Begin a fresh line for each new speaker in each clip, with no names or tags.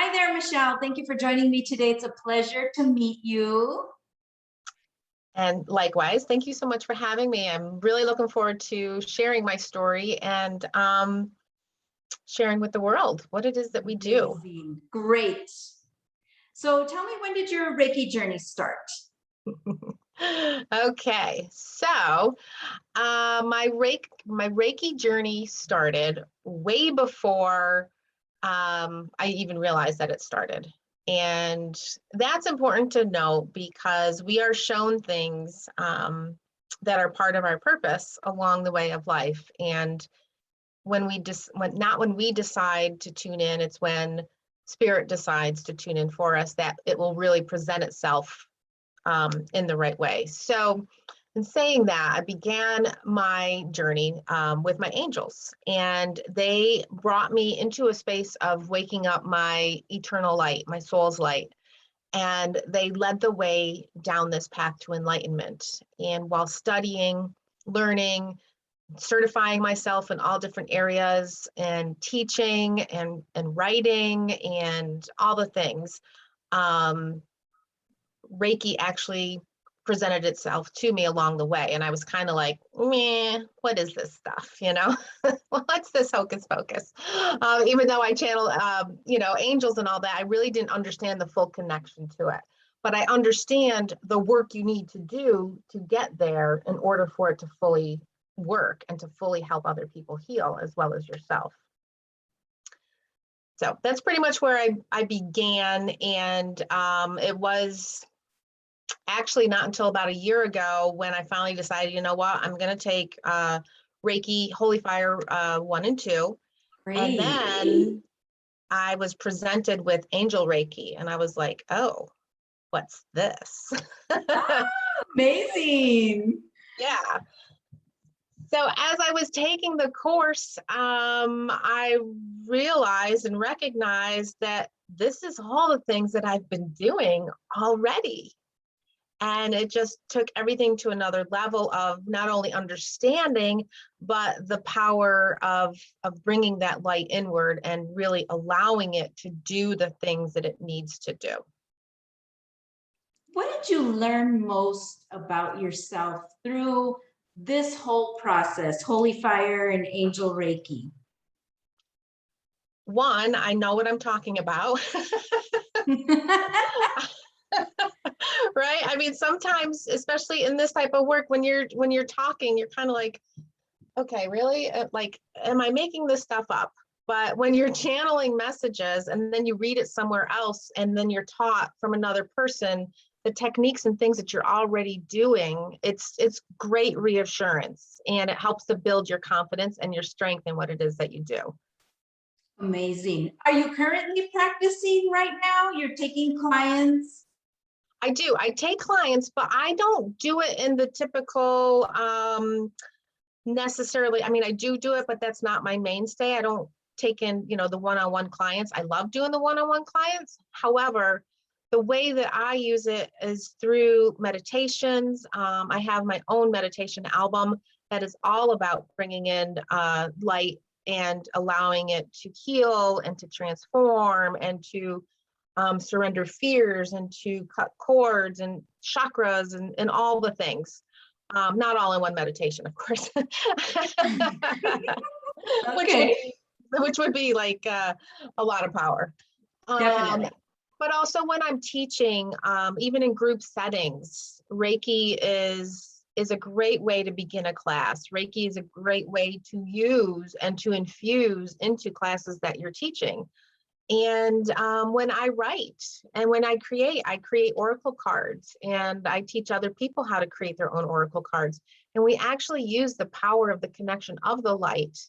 Hi there, Michelle. Thank you for joining me today. It's a pleasure to meet you.
And likewise, thank you so much for having me. I'm really looking forward to sharing my story and sharing with the world what it is that we do.
Amazing. Great. So tell me, when did your Reiki journey start?
Okay, so my Reiki journey started way before I even realized that it started. And that's important to note because we are shown things that are part of our purpose along the way of life. And when we decide to tune in, it's when spirit decides to tune in for us that it will really present itself in the right way. So in saying that, I began my journey with my angels, and they brought me into a space of waking up my eternal light, my soul's light. And they led the way down this path to enlightenment. And while studying, learning, certifying myself in all different areas and teaching and writing and all the things, Reiki actually presented itself to me along the way. And I was kind of like, meh, what is this stuff? What's this hocus pocus? Even though I channel, angels and all that, I really didn't understand the full connection to it. But I understand the work you need to do to get there in order for it to fully work and to fully help other people heal as well as yourself. So that's pretty much where I began. And it was actually not until about a year ago when I finally decided, you know what, I'm going to take Reiki Holy Fire 1 and 2.
Great.
And then I was presented with Angel Reiki, and I was like, oh, what's this?
Amazing.
Yeah. So as I was taking the course, I realized and recognized that this is all the things that I've been doing already. And it just took everything to another level of not only understanding, but the power of bringing that light inward and really allowing it to do the things that it needs to do.
What did you learn most about yourself through this whole process, Holy Fire and Angel Reiki?
One, I know what I'm talking about. Right? I mean, sometimes, especially in this type of work, when you're talking, you're kind of like, okay, really? Like, am I making this stuff up? But when you're channeling messages and then you read it somewhere else, and then you're taught from another person the techniques and things that you're already doing, it's great reassurance, and it helps to build your confidence and your strength in what it is that you do.
Amazing. Are you currently practicing right now? You're taking clients?
I do. I take clients, but I don't do it in the typical necessarily. I mean, I do it, but that's not my mainstay. I don't take in, the one-on-one clients. I love doing the one-on-one clients. However, the way that I use it is through meditations. I have my own meditation album that is all about bringing in light and allowing it to heal and to transform and to surrender fears and to cut cords and chakras and all the things. Not all in one meditation, of course.
Okay.
which would be like a lot of power.
Definitely.
But also when I'm teaching, even in group settings, Reiki is a great way to begin a class. Reiki is a great way to use and to infuse into classes that you're teaching. And when I write and when I create oracle cards, and I teach other people how to create their own oracle cards. And we actually use the power of the connection of the light,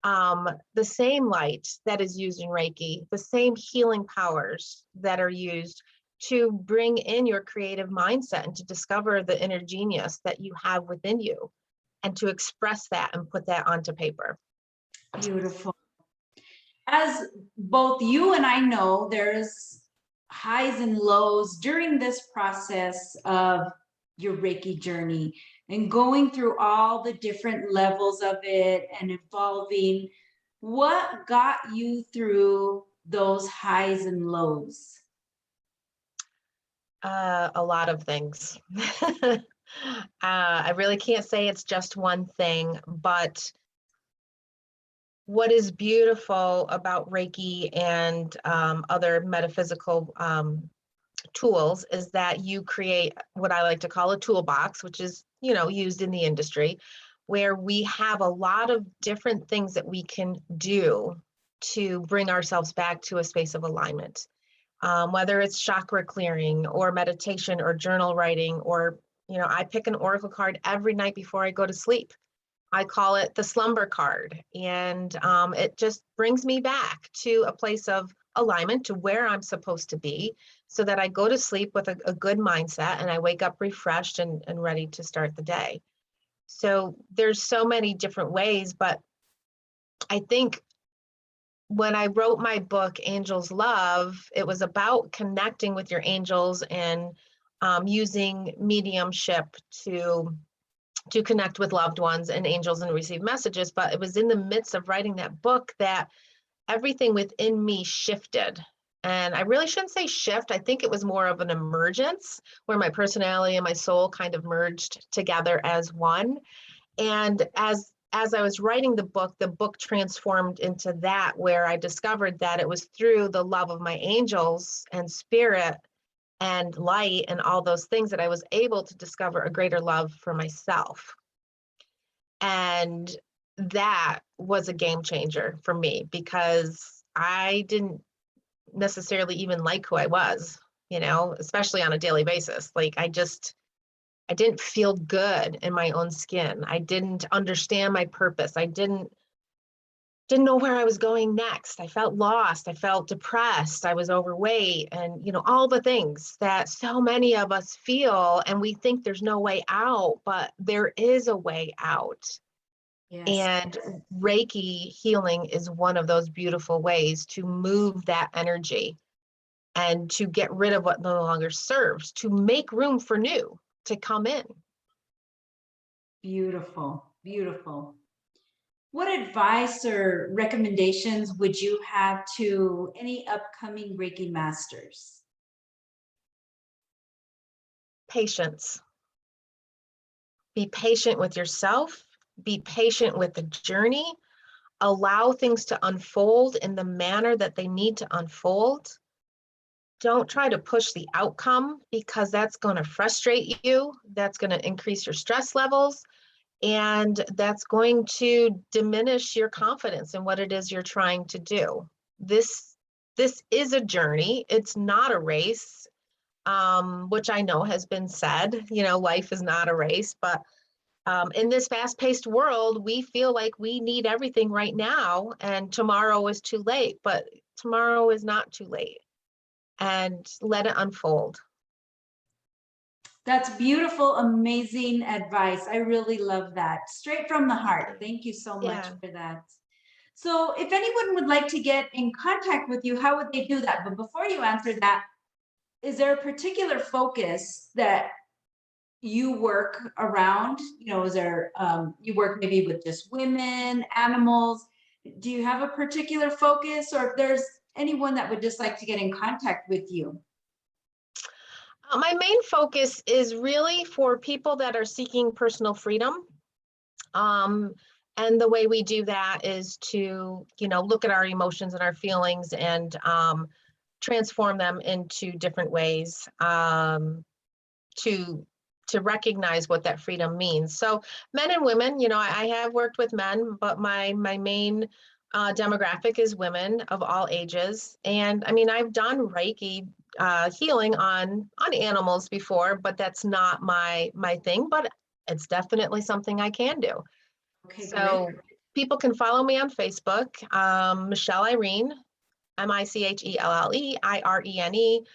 the same light that is used in Reiki, the same healing powers that are used to bring in your creative mindset and to discover the inner genius that you have within you and to express that and put that onto paper.
Beautiful. As both you and I know, there's highs and lows during this process of your Reiki journey and going through all the different levels of it and evolving. What got you through those highs and lows?
A lot of things. I really can't say it's just one thing, but what is beautiful about Reiki and other metaphysical tools is that you create what I like to call a toolbox, which is, used in the industry, where we have a lot of different things that we can do to bring ourselves back to a space of alignment. Whether it's chakra clearing or meditation or journal writing, or, I pick an oracle card every night before I go to sleep. I call it the slumber card. And it just brings me back to a place of alignment, to where I'm supposed to be, so that I go to sleep with a good mindset and I wake up refreshed and ready to start the day. So there's so many different ways, but I think when I wrote my book, Angels Love, it was about connecting with your angels and using mediumship to connect with loved ones and angels and receive messages. But it was in the midst of writing that book that everything within me shifted. And I really shouldn't say shift. I think it was more of an emergence where my personality and my soul kind of merged together as one. And as I was writing the book transformed into that, where I discovered that it was through the love of my angels and spirit and light and all those things that I was able to discover a greater love for myself. And that was a game changer for me, because I didn't necessarily even like who I was, especially on a daily basis. Like I didn't feel good in my own skin. I didn't understand my purpose. I didn't know where I was going next. I felt lost. I felt depressed. I was overweight, and all the things that so many of us feel, and we think there's no way out, but there is a way out.
Yes.
And Reiki healing is one of those beautiful ways to move that energy and to get rid of what no longer serves, to make room for new to come in.
Beautiful, beautiful. What advice or recommendations would you have to any upcoming Reiki masters?
Patience. Be patient with yourself. Be patient with the journey. Allow things to unfold in the manner that they need to unfold. Don't try to push the outcome, because that's going to frustrate you. That's going to increase your stress levels. And that's going to diminish your confidence in what it is you're trying to do. This is a journey. It's not a race, which I know has been said. Life is not a race, but in this fast-paced world, we feel like we need everything right now, and tomorrow is too late. But tomorrow is not too late. And let it unfold.
That's beautiful, amazing advice. I really love that. Straight from the heart. Thank you so much
Yeah.
for that. So if anyone would like to get in contact with you, how would they do that? But before you answer that, is there a particular focus that you work around? Is there, you work maybe with just women, animals? Do you have a particular focus, or if there's anyone that would just like to get in contact with you?
My main focus is really for people that are seeking personal freedom. And the way we do that is to, look at our emotions and our feelings and transform them into different ways to recognize what that freedom means. So men and women, I have worked with men, but my main demographic is women of all ages. And I mean, I've done Reiki healing on animals before, but that's not my thing, but it's definitely something I can do.
Okay,
So
great.
people can follow me on Facebook, Michelle Irene, MiChelleIrene,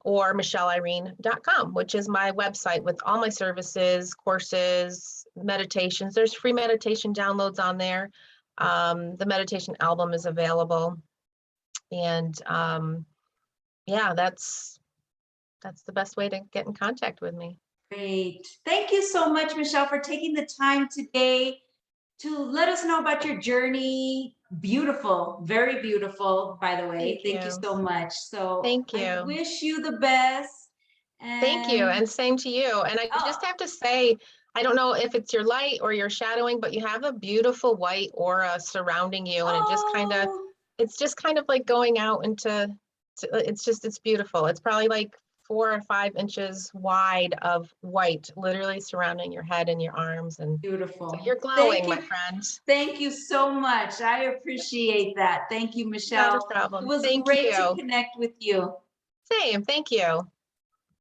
or michelleirene.com, which is my website with all my services, courses, meditations. There's free meditation downloads on there. The meditation album is available. And yeah, that's the best way to get in contact with me.
Great. Thank you so much, Michelle, for taking the time today to let us know about your journey, beautiful, very beautiful, by the way.
Thank
Thank you
you.
so much. So
Thank
I
you.
wish you the best.
Thank you.
And
And same to you. And I
oh,
just have to say, I don't know if it's your light or your shadowing, but you have a beautiful white aura surrounding you. And
oh,
it's just kind of like going out into, it's beautiful. It's probably like 4 or 5 inches wide of white, literally surrounding your head and your arms. And so
beautiful.
you're
Thank
glowing, my
you.
friend.
Thank you so much. I appreciate that. Thank you,
Not a
Michelle. It
problem.
was
Thank
great to
you.
connect with you.
Same. Thank you.